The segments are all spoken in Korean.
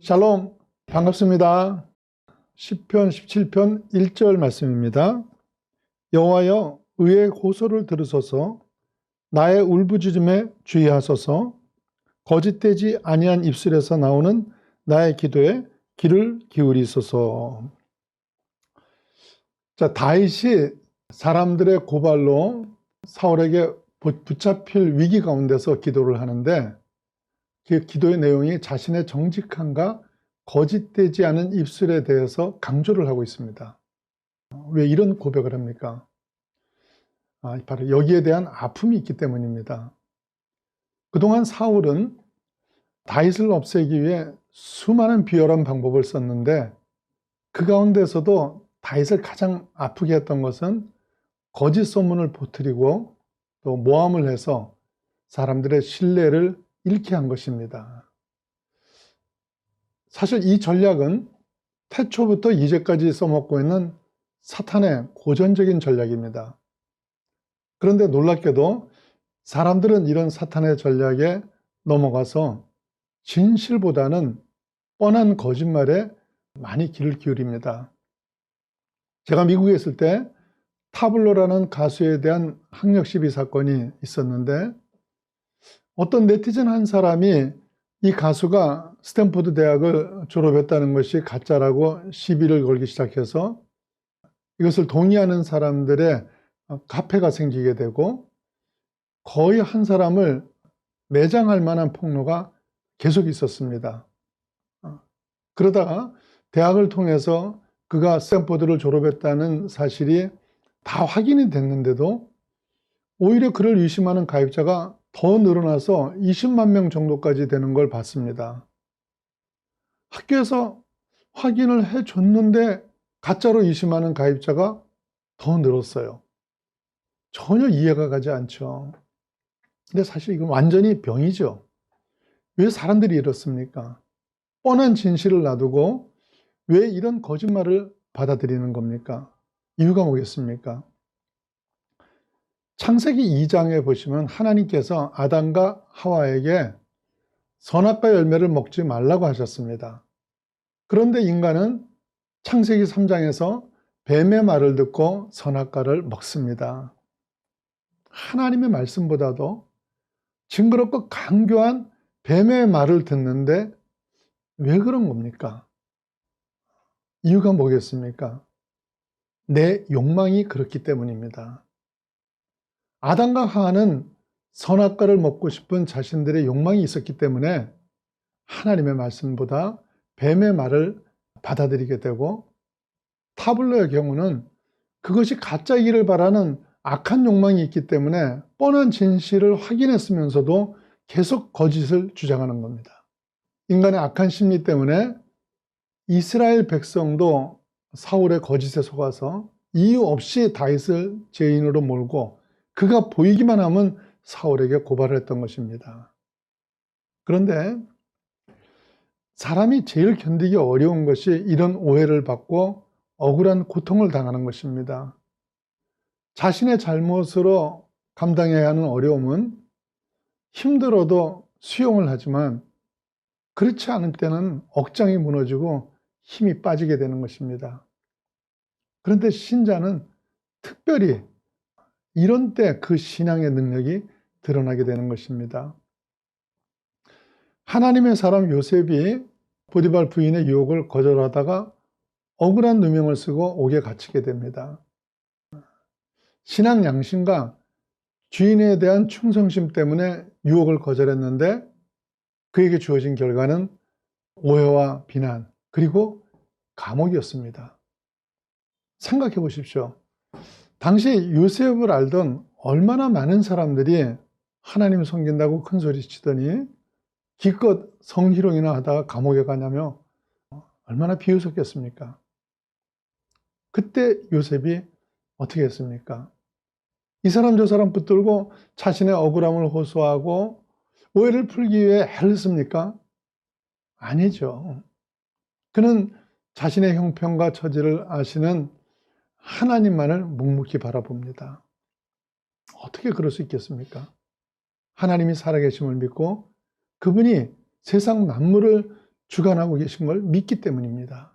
샬롬, 반갑습니다. 시편 17편 1절 말씀입니다. 여호와여, 의의 호소를 들으소서. 나의 울부짖음에 주의하소서. 거짓되지 아니한 입술에서 나오는 나의 기도에 귀를 기울이소서. 자, 다윗이 사람들의 고발로 사울에게 붙잡힐 위기 가운데서 기도를 하는데, 그 기도의 내용이 자신의 정직함과 거짓되지 않은 입술에 대해서 강조를 하고 있습니다. 왜 이런 고백을 합니까? 바로 여기에 대한 아픔이 있기 때문입니다. 그동안 사울은 다윗을 없애기 위해 수많은 비열한 방법을 썼는데, 그 가운데서도 다윗을 가장 아프게 했던 것은 거짓 소문을 퍼뜨리고 또 모함을 해서 사람들의 신뢰를 잃게 한 것입니다. 사실 이 전략은 태초부터 이제까지 써먹고 있는 사탄의 고전적인 전략입니다. 그런데 놀랍게도 사람들은 이런 사탄의 전략에 넘어가서 진실보다는 뻔한 거짓말에 많이 귀를 기울입니다. 제가 미국에 있을 때 타블로라는 가수에 대한 학력 시비 사건이 있었는데, 어떤 네티즌 한 사람이 이 가수가 스탠포드 대학을 졸업했다는 것이 가짜라고 시비를 걸기 시작해서 이것을 동의하는 사람들의 카페가 생기게 되고, 거의 한 사람을 매장할 만한 폭로가 계속 있었습니다. 그러다가 대학을 통해서 그가 스탠포드를 졸업했다는 사실이 다 확인이 됐는데도 오히려 그를 의심하는 가입자가 더 늘어나서 20만 명 정도까지 되는 걸 봤습니다. 학교에서 확인을 해줬는데 가짜로 의심하는 가입자가 더 늘었어요. 전혀 이해가 가지 않죠. 근데 사실 이건 완전히 병이죠. 왜 사람들이 이렇습니까? 뻔한 진실을 놔두고 왜 이런 거짓말을 받아들이는 겁니까? 이유가 뭐겠습니까? 창세기 2장에 보시면 하나님께서 아담과 하와에게 선악과 열매를 먹지 말라고 하셨습니다. 그런데 인간은 창세기 3장에서 뱀의 말을 듣고 선악과를 먹습니다. 하나님의 말씀보다도 징그럽고 강교한 뱀의 말을 듣는데 왜 그런 겁니까? 이유가 뭐겠습니까? 내 욕망이 그렇기 때문입니다. 아담과 하와는 선악과를 먹고 싶은 자신들의 욕망이 있었기 때문에 하나님의 말씀보다 뱀의 말을 받아들이게 되고, 타블로의 경우는 그것이 가짜이기를 바라는 악한 욕망이 있기 때문에 뻔한 진실을 확인했으면서도 계속 거짓을 주장하는 겁니다. 인간의 악한 심리 때문에 이스라엘 백성도 사울의 거짓에 속아서 이유 없이 다윗을 죄인으로 몰고 그가 보이기만 하면 사울에게 고발을 했던 것입니다. 그런데 사람이 제일 견디기 어려운 것이 이런 오해를 받고 억울한 고통을 당하는 것입니다. 자신의 잘못으로 감당해야 하는 어려움은 힘들어도 수용을 하지만, 그렇지 않을 때는 억장이 무너지고 힘이 빠지게 되는 것입니다. 그런데 신자는 특별히 이런 때 그 신앙의 능력이 드러나게 되는 것입니다. 하나님의 사람 요셉이 보디발 부인의 유혹을 거절하다가 억울한 누명을 쓰고 옥에 갇히게 됩니다. 신앙 양심과 주인에 대한 충성심 때문에 유혹을 거절했는데 그에게 주어진 결과는 오해와 비난, 그리고 감옥이었습니다. 생각해 보십시오. 당시 요셉을 알던 얼마나 많은 사람들이 하나님을 섬긴다고 큰 소리 치더니 기껏 성희롱이나 하다가 감옥에 가냐며 얼마나 비웃었겠습니까? 그때 요셉이 어떻게 했습니까? 이 사람 저 사람 붙들고 자신의 억울함을 호소하고 오해를 풀기 위해 애를 씁니까? 아니죠. 그는 자신의 형편과 처지를 아시는 하나님만을 묵묵히 바라봅니다. 어떻게 그럴 수 있겠습니까? 하나님이 살아계심을 믿고 그분이 세상 만물을 주관하고 계신 걸 믿기 때문입니다.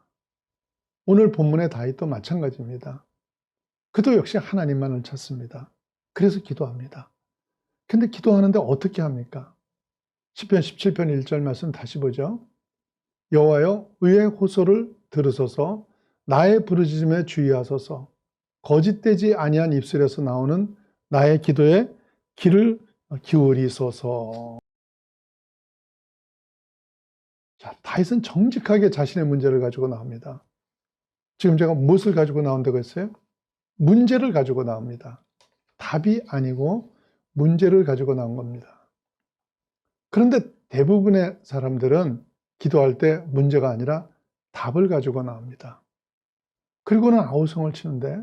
오늘 본문의 다윗도 마찬가지입니다. 그도 역시 하나님만을 찾습니다. 그래서 기도합니다. 근데 기도하는데 어떻게 합니까? 시편 17편 1절 말씀 다시 보죠. 여호와여 의의 호소를 들으소서, 나의 부르짖음에 주의하소서. 거짓되지 아니한 입술에서 나오는 나의 기도에 귀를 기울이소서. 자, 다윗은 정직하게 자신의 문제를 가지고 나옵니다. 지금 제가 무엇을 가지고 나온다고 했어요? 문제를 가지고 나옵니다. 답이 아니고 문제를 가지고 나온 겁니다. 그런데 대부분의 사람들은 기도할 때 문제가 아니라 답을 가지고 나옵니다. 그리고는 아우성을 치는데,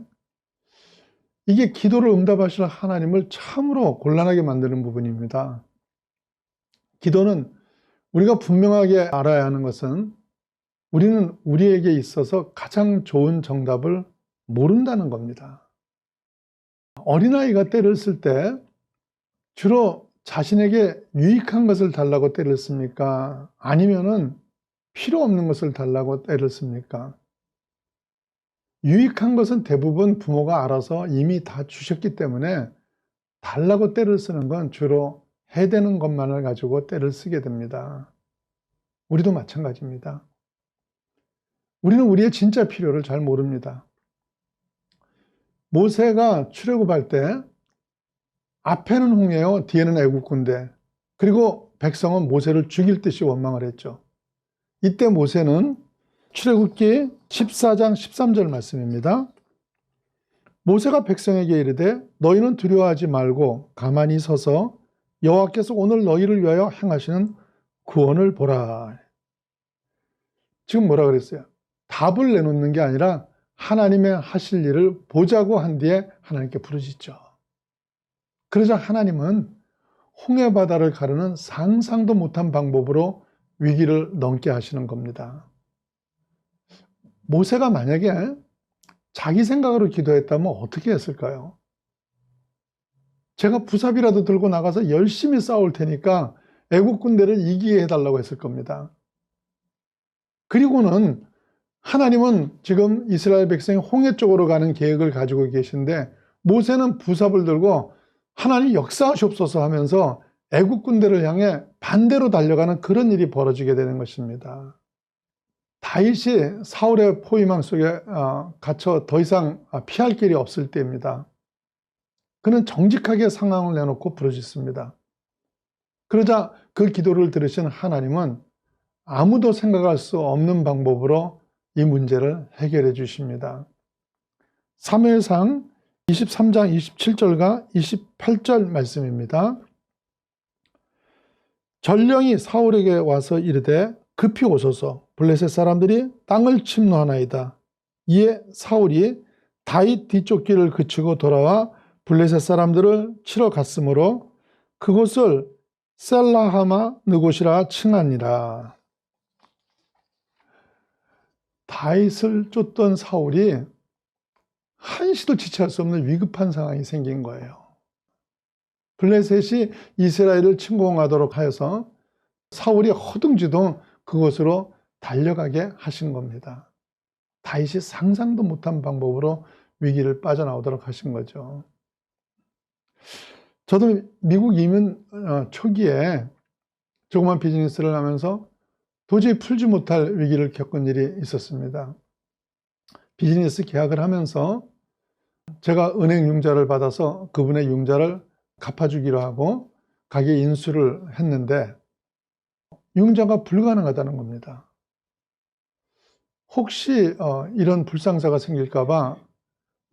이게 기도를 응답하실 하나님을 참으로 곤란하게 만드는 부분입니다. 기도는 우리가 분명하게 알아야 하는 것은, 우리는 우리에게 있어서 가장 좋은 정답을 모른다는 겁니다. 어린아이가 때를 쓸 때 주로 자신에게 유익한 것을 달라고 때를 씁니까? 아니면은 필요 없는 것을 달라고 때를 씁니까? 유익한 것은 대부분 부모가 알아서 이미 다 주셨기 때문에 달라고 때를 쓰는 건 주로 해되는 것만을 가지고 때를 쓰게 됩니다. 우리도 마찬가지입니다. 우리는 우리의 진짜 필요를 잘 모릅니다. 모세가 출애굽할 때 앞에는 홍해요, 뒤에는 애국 군대, 그리고 백성은 모세를 죽일 듯이 원망을 했죠. 이때 모세는 출애굽기 14장 13절 말씀입니다. 모세가 백성에게 이르되 너희는 두려워하지 말고 가만히 서서 여호와께서 오늘 너희를 위하여 행하시는 구원을 보라. 지금 뭐라 그랬어요? 답을 내놓는 게 아니라 하나님의 하실 일을 보자고 한 뒤에 하나님께 부르짖죠. 그러자 하나님은 홍해바다를 가르는 상상도 못한 방법으로 위기를 넘게 하시는 겁니다. 모세가 만약에 자기 생각으로 기도했다면 어떻게 했을까요? 제가 부삽이라도 들고 나가서 열심히 싸울 테니까 애국 군대를 이기게 해달라고 했을 겁니다. 그리고는 하나님은 지금 이스라엘 백성이 홍해 쪽으로 가는 계획을 가지고 계신데, 모세는 부삽을 들고 하나님 역사하시옵소서 하면서 애국 군대를 향해 반대로 달려가는 그런 일이 벌어지게 되는 것입니다. 다윗이 사울의 포위망 속에 갇혀 더 이상 피할 길이 없을 때입니다. 그는 정직하게 상황을 내놓고 부르짖습니다. 그러자 그 기도를 들으신 하나님은 아무도 생각할 수 없는 방법으로 이 문제를 해결해 주십니다. 사무엘상 23장 27절과 28절 말씀입니다. 전령이 사울에게 와서 이르되 급히 오소서, 블레셋 사람들이 땅을 침노하나이다. 이에 사울이 다윗 뒤쪽 길을 그치고 돌아와 블레셋 사람들을 치러 갔으므로 그곳을 셀라하마 느곳이라 칭하니라. 다윗을 쫓던 사울이 한시도 지체할 수 없는 위급한 상황이 생긴 거예요. 블레셋이 이스라엘을 침공하도록 하여서 사울이 허둥지둥 그곳으로 달려가게 하신 겁니다. 다윗이 상상도 못한 방법으로 위기를 빠져나오도록 하신 거죠. 저도 미국 이민 초기에 조그만 비즈니스를 하면서 도저히 풀지 못할 위기를 겪은 일이 있었습니다. 비즈니스 계약을 하면서 제가 은행 융자를 받아서 그분의 융자를 갚아주기로 하고 가게 인수를 했는데 융자가 불가능하다는 겁니다. 혹시 이런 불상사가 생길까 봐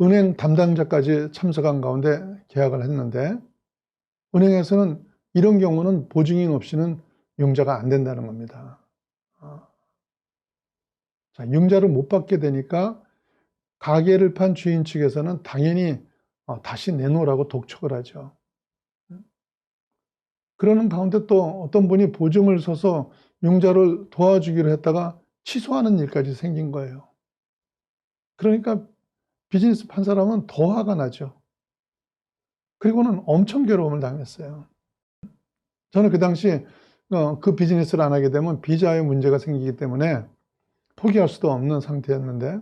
은행 담당자까지 참석한 가운데 계약을 했는데, 은행에서는 이런 경우는 보증인 없이는 융자가 안 된다는 겁니다. 자, 융자를 못 받게 되니까 가게를 판 주인 측에서는 당연히 다시 내놓으라고 독촉을 하죠. 그러는 가운데 또 어떤 분이 보증을 서서 융자를 도와주기로 했다가 취소하는 일까지 생긴 거예요. 그러니까 비즈니스 판 사람은 더 화가 나죠. 그리고는 엄청 괴로움을 당했어요. 저는 그 당시 그 비즈니스를 안 하게 되면 비자에 문제가 생기기 때문에 포기할 수도 없는 상태였는데,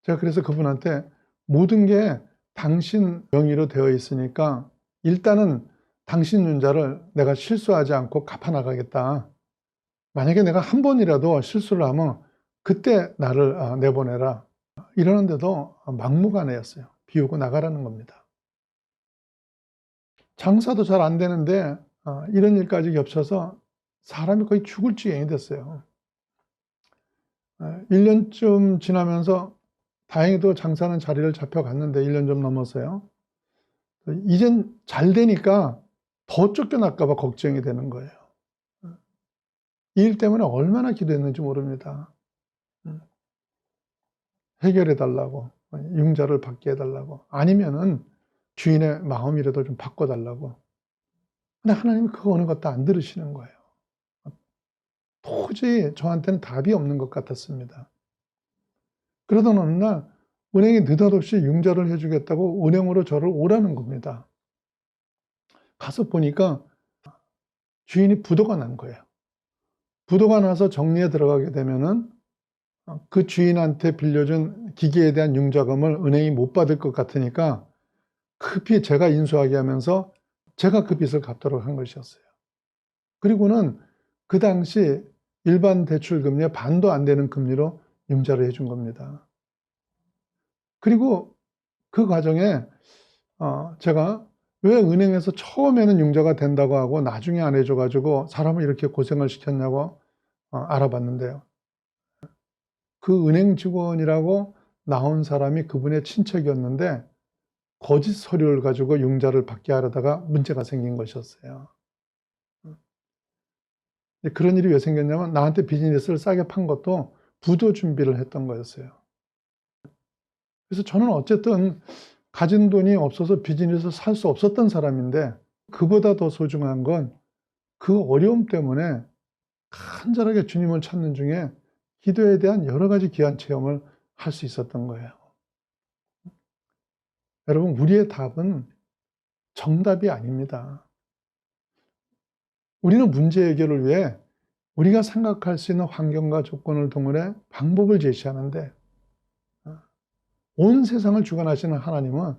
제가 그래서 그분한테 모든 게 당신 명의로 되어 있으니까 일단은 당신 윤자를 내가 실수하지 않고 갚아나가겠다. 만약에 내가 한 번이라도 실수를 하면 그때 나를 내보내라. 이러는데도 막무가내였어요. 비우고 나가라는 겁니다. 장사도 잘 안 되는데 이런 일까지 겹쳐서 사람이 거의 죽을 지경이 됐어요. 1년쯤 지나면서 다행히도 장사는 자리를 잡혀갔는데 1년 좀 넘었어요. 이젠 잘 되니까 더 쫓겨날까 봐 걱정이 되는 거예요. 이 일 때문에 얼마나 기도했는지 모릅니다. 해결해 달라고, 융자를 받게 해달라고, 아니면은 주인의 마음이라도 좀 바꿔달라고. 근데 하나님이 그거 어느 것도 안 들으시는 거예요. 도저히 저한테는 답이 없는 것 같았습니다. 그러던 어느 날 은행이 느닷없이 융자를 해주겠다고 은행으로 저를 오라는 겁니다. 가서 보니까 주인이 부도가 난 거예요. 부도가 나서 정리에 들어가게 되면은 그 주인한테 빌려준 기계에 대한 융자금을 은행이 못 받을 것 같으니까 급히 제가 인수하게 하면서 제가 그 빚을 갚도록 한 것이었어요. 그리고는 그 당시 일반 대출 금리의 반도 안 되는 금리로 융자를 해준 겁니다. 그리고 그 과정에 제가 왜 은행에서 처음에는 융자가 된다고 하고 나중에 안 해줘가지고 사람을 이렇게 고생을 시켰냐고 알아봤는데요. 그 은행 직원이라고 나온 사람이 그분의 친척이었는데 거짓 서류를 가지고 융자를 받게 하려다가 문제가 생긴 것이었어요. 그런 일이 왜 생겼냐면 나한테 비즈니스를 싸게 판 것도 부도 준비를 했던 거였어요. 그래서 저는 어쨌든 가진 돈이 없어서 비즈니스를 살 수 없었던 사람인데 그보다 더 소중한 건 그 어려움 때문에 간절하게 주님을 찾는 중에 기도에 대한 여러 가지 귀한 체험을 할 수 있었던 거예요. 여러분, 우리의 답은 정답이 아닙니다. 우리는 문제 해결을 위해 우리가 생각할 수 있는 환경과 조건을 동원해 방법을 제시하는데 온 세상을 주관하시는 하나님은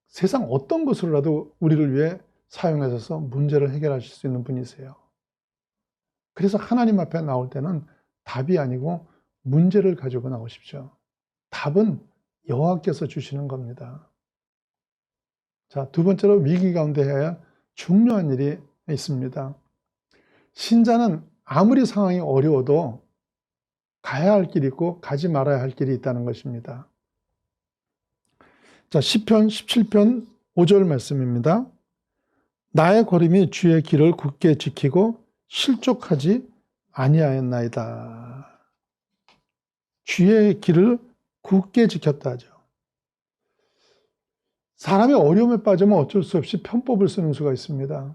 세상 어떤 것으로라도 우리를 위해 사용하셔서 문제를 해결하실 수 있는 분이세요. 그래서 하나님 앞에 나올 때는 답이 아니고 문제를 가지고 나오십시오. 답은 여호와께서 주시는 겁니다. 자, 두 번째로 위기 가운데 해야 할 중요한 일이 있습니다. 신자는 아무리 상황이 어려워도 가야 할 길이 있고 가지 말아야 할 길이 있다는 것입니다. 자, 시편 17편 5절 말씀입니다. 나의 걸음이 주의 길을 굳게 지키고 실족하지 아니하였나이다. 주의 길을 굳게 지켰다 하죠. 사람이 어려움에 빠지면 어쩔 수 없이 편법을 쓰는 수가 있습니다.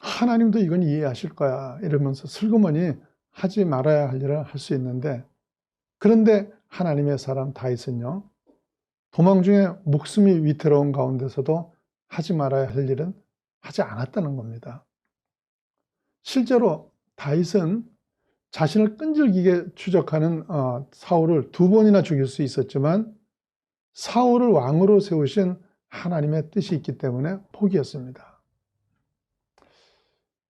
하나님도 이건 이해하실 거야 이러면서 슬그머니 하지 말아야 할 일을 할 수 있는데, 그런데 하나님의 사람 다윗은요, 도망 중에 목숨이 위태로운 가운데서도 하지 말아야 할 일은 하지 않았다는 겁니다. 실제로 다윗은 자신을 끈질기게 추적하는 사울을 2번이나 죽일 수 있었지만 사울을 왕으로 세우신 하나님의 뜻이 있기 때문에 포기했습니다.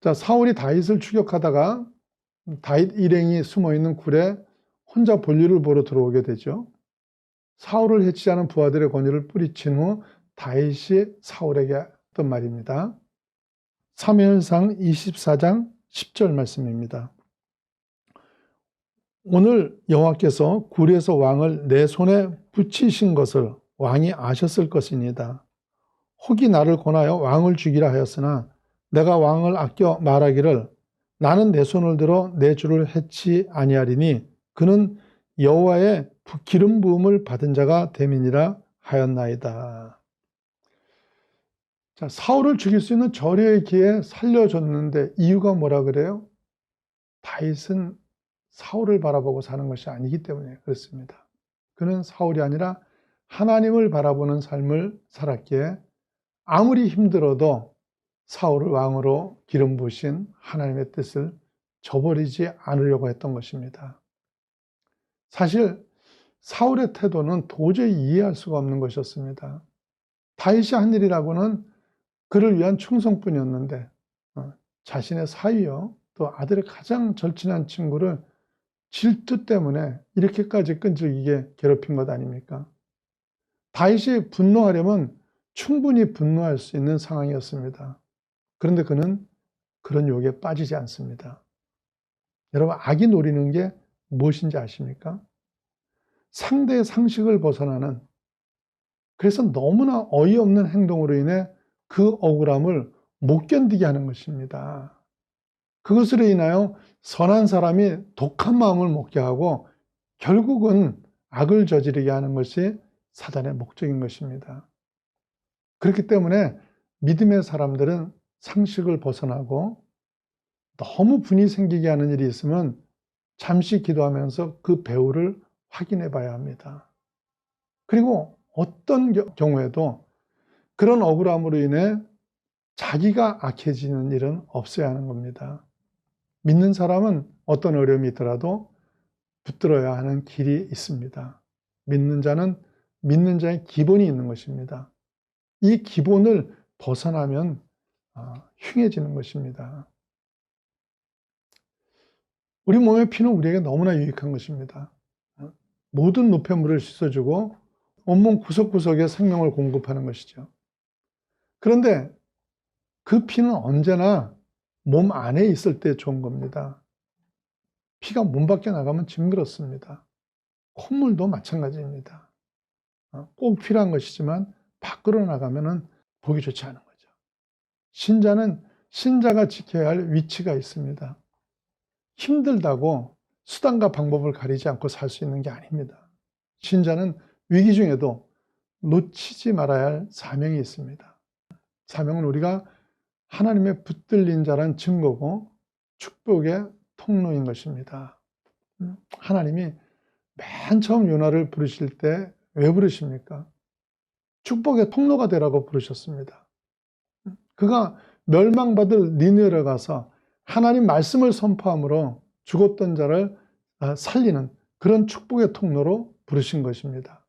자, 사울이 다윗을 추격하다가 다윗 일행이 숨어있는 굴에 혼자 볼일을 보러 들어오게 되죠. 사울을 해치자는 부하들의 권유를 뿌리친 후 다윗이 사울에게 했던 말입니다. 사무엘상 24장 10절 말씀입니다. 오늘 여호와께서 굴에서 왕을 내 손에 붙이신 것을 왕이 아셨을 것입니다. 혹이 나를 권하여 왕을 죽이라 하였으나 내가 왕을 아껴 말하기를 나는 내 손을 들어 내 주를 해치 아니하리니 그는 여호와의 기름 부음을 받은 자가 됨이니라 하였나이다. 자, 사울을 죽일 수 있는 절호의 기회에 살려줬는데 이유가 뭐라 그래요? 다윗은 사울을 바라보고 사는 것이 아니기 때문에 그렇습니다. 그는 사울이 아니라 하나님을 바라보는 삶을 살았기에 아무리 힘들어도 사울을 왕으로 기름 부으신 하나님의 뜻을 저버리지 않으려고 했던 것입니다. 사실 사울의 태도는 도저히 이해할 수가 없는 것이었습니다. 다윗이 한 일이라고는 그를 위한 충성뿐이었는데 자신의 사위요 또 아들의 가장 절친한 친구를 질투 때문에 이렇게까지 끈질기게 괴롭힌 것 아닙니까? 다윗이 분노하려면 충분히 분노할 수 있는 상황이었습니다. 그런데 그는 그런 유혹에 빠지지 않습니다. 여러분, 악이 노리는 게 무엇인지 아십니까? 상대의 상식을 벗어나는, 그래서 너무나 어이없는 행동으로 인해 그 억울함을 못 견디게 하는 것입니다. 그것으로 인하여 선한 사람이 독한 마음을 먹게 하고 결국은 악을 저지르게 하는 것이 사단의 목적인 것입니다. 그렇기 때문에 믿음의 사람들은 상식을 벗어나고 너무 분이 생기게 하는 일이 있으면 잠시 기도하면서 그 배후를 확인해 봐야 합니다. 그리고 어떤 경우에도 그런 억울함으로 인해 자기가 악해지는 일은 없어야 하는 겁니다. 믿는 사람은 어떤 어려움이 있더라도 붙들어야 하는 길이 있습니다. 믿는 자는 믿는 자의 기본이 있는 것입니다. 이 기본을 벗어나면 흉해지는 것입니다. 우리 몸의 피는 우리에게 너무나 유익한 것입니다. 모든 노폐물을 씻어주고 온몸 구석구석에 생명을 공급하는 것이죠. 그런데 그 피는 언제나 몸 안에 있을 때 좋은 겁니다. 피가 몸 밖에 나가면 징그럽습니다. 콧물도 마찬가지입니다. 꼭 필요한 것이지만 밖으로 나가면 보기 좋지 않은 거죠. 신자는 신자가 지켜야 할 위치가 있습니다. 힘들다고 수단과 방법을 가리지 않고 살 수 있는 게 아닙니다. 신자는 위기 중에도 놓치지 말아야 할 사명이 있습니다. 사명은 우리가 하나님의 붙들린 자란 증거고 축복의 통로인 것입니다. 하나님이 맨 처음 요나를 부르실 때 왜 부르십니까? 축복의 통로가 되라고 부르셨습니다. 그가 멸망받을 니느웨에 가서 하나님 말씀을 선포함으로 죽었던 자를 살리는 그런 축복의 통로로 부르신 것입니다.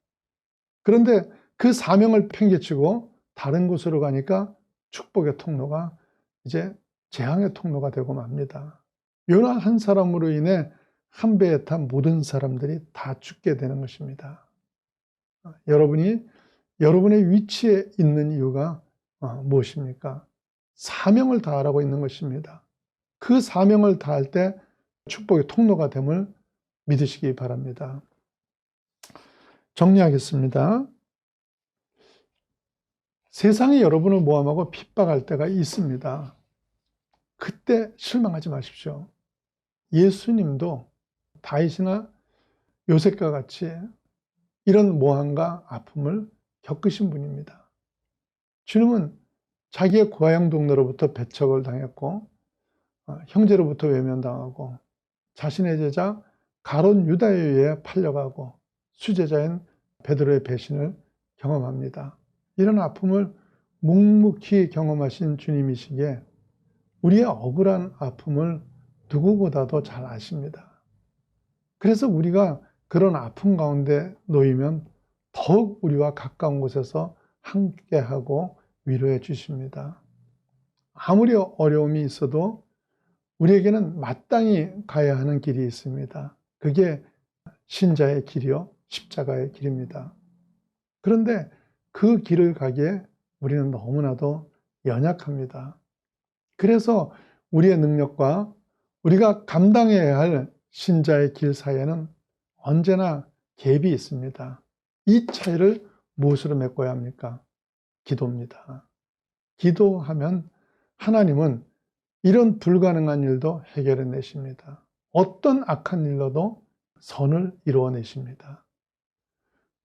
그런데 그 사명을 팽개치고 다른 곳으로 가니까 축복의 통로가 이제 재앙의 통로가 되고 맙니다. 요나 한 사람으로 인해 한 배에 탄 모든 사람들이 다 죽게 되는 것입니다. 여러분이 여러분의 위치에 있는 이유가 무엇입니까? 사명을 다하라고 있는 것입니다. 그 사명을 다할 때 축복의 통로가 됨을 믿으시기 바랍니다. 정리하겠습니다. 세상이 여러분을 모함하고 핍박할 때가 있습니다. 그때 실망하지 마십시오. 예수님도 다윗이나 요셉과 같이 이런 모함과 아픔을 겪으신 분입니다. 주님은 자기의 고향 동네로부터 배척을 당했고 형제로부터 외면당하고 자신의 제자 가룟 유다에 의해 팔려가고 수제자인 베드로의 배신을 경험합니다. 이런 아픔을 묵묵히 경험하신 주님이시기에 우리의 억울한 아픔을 누구보다도 잘 아십니다. 그래서 우리가 그런 아픔 가운데 놓이면 더욱 우리와 가까운 곳에서 함께하고 위로해 주십니다. 아무리 어려움이 있어도 우리에게는 마땅히 가야 하는 길이 있습니다. 그게 신자의 길이요, 십자가의 길입니다. 그런데 그 길을 가기에 우리는 너무나도 연약합니다. 그래서 우리의 능력과 우리가 감당해야 할 신자의 길 사이에는 언제나 갭이 있습니다. 이 차이를 무엇으로 메꿔야 합니까? 기도입니다. 기도하면 하나님은 이런 불가능한 일도 해결해 내십니다. 어떤 악한 일로도 선을 이루어내십니다.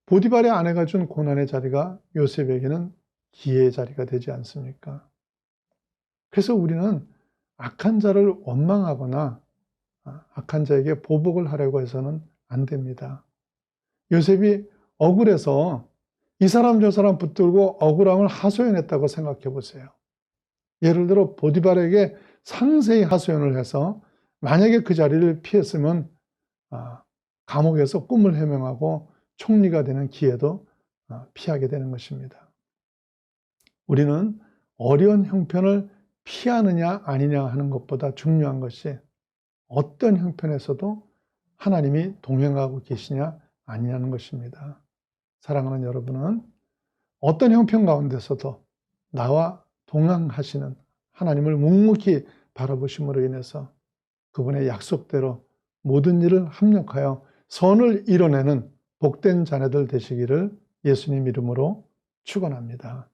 보디발의 아내가 준 고난의 자리가 요셉에게는 기회의 자리가 되지 않습니까? 그래서 우리는 악한 자를 원망하거나 악한 자에게 보복을 하려고 해서는 안 됩니다. 요셉이 억울해서 이 사람 저 사람 붙들고 억울함을 하소연했다고 생각해 보세요. 예를 들어 보디발에게 상세히 하소연을 해서 만약에 그 자리를 피했으면 감옥에서 꿈을 해명하고 총리가 되는 기회도 피하게 되는 것입니다. 우리는 어려운 형편을 피하느냐 아니냐 하는 것보다 중요한 것이 어떤 형편에서도 하나님이 동행하고 계시냐 아니냐는 것입니다. 사랑하는 여러분은 어떤 형편 가운데서도 나와 동행하시는 하나님을 묵묵히 바라보심으로 인해서 그분의 약속대로 모든 일을 합력하여 선을 이뤄내는 복된 자녀들 되시기를 예수님 이름으로 축원합니다.